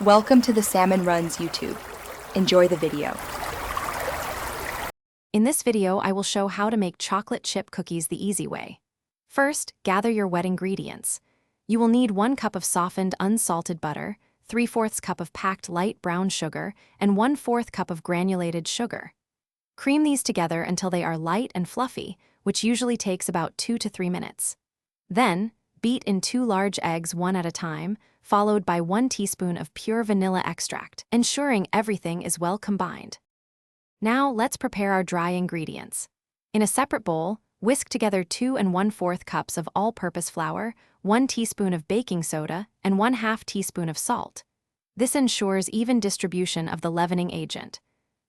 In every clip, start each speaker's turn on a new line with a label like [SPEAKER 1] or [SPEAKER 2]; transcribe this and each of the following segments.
[SPEAKER 1] Welcome to the Salmon Runs YouTube. Enjoy the video.
[SPEAKER 2] In this video, I will show how to make chocolate chip cookies the easy way. First, gather your wet ingredients. You will need 1 cup of softened unsalted butter, 3/4 cup of packed light brown sugar, and 1/4 cup of granulated sugar. Cream these together until they are light and fluffy, which usually takes about 2 to 3 minutes. Then, beat in 2 large eggs one at a time, followed by 1 teaspoon of pure vanilla extract, ensuring everything is well combined. Now, let's prepare our dry ingredients. In a separate bowl, whisk together 2 1/4 cups of all-purpose flour, 1 teaspoon of baking soda, and 1/2 teaspoon of salt. This ensures even distribution of the leavening agent.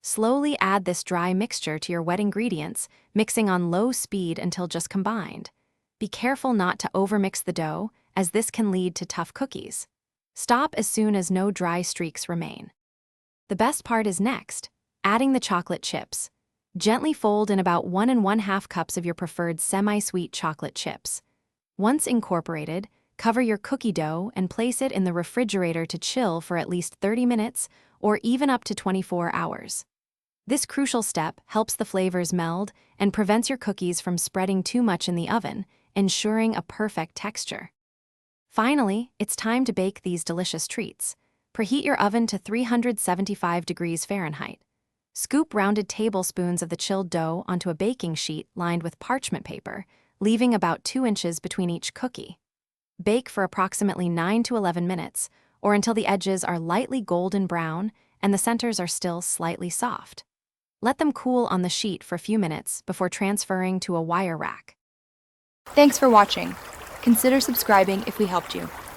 [SPEAKER 2] Slowly add this dry mixture to your wet ingredients, mixing on low speed until just combined. Be careful not to overmix the dough, as this can lead to tough cookies. Stop as soon as no dry streaks remain. The best part is next, adding the chocolate chips. Gently fold in about 1 1/2 cups of your preferred semi-sweet chocolate chips. Once incorporated, cover your cookie dough and place it in the refrigerator to chill for at least 30 minutes or even up to 24 hours. This crucial step helps the flavors meld and prevents your cookies from spreading too much in the oven, ensuring a perfect texture. Finally, it's time to bake these delicious treats. Preheat your oven to 375 degrees Fahrenheit. Scoop rounded tablespoons of the chilled dough onto a baking sheet lined with parchment paper, leaving about 2 inches between each cookie. Bake for approximately 9 to 11 minutes, or until the edges are lightly golden brown and the centers are still slightly soft. Let them cool on the sheet for a few minutes before transferring to a wire rack.
[SPEAKER 1] Thanks for watching. Consider subscribing if we helped you.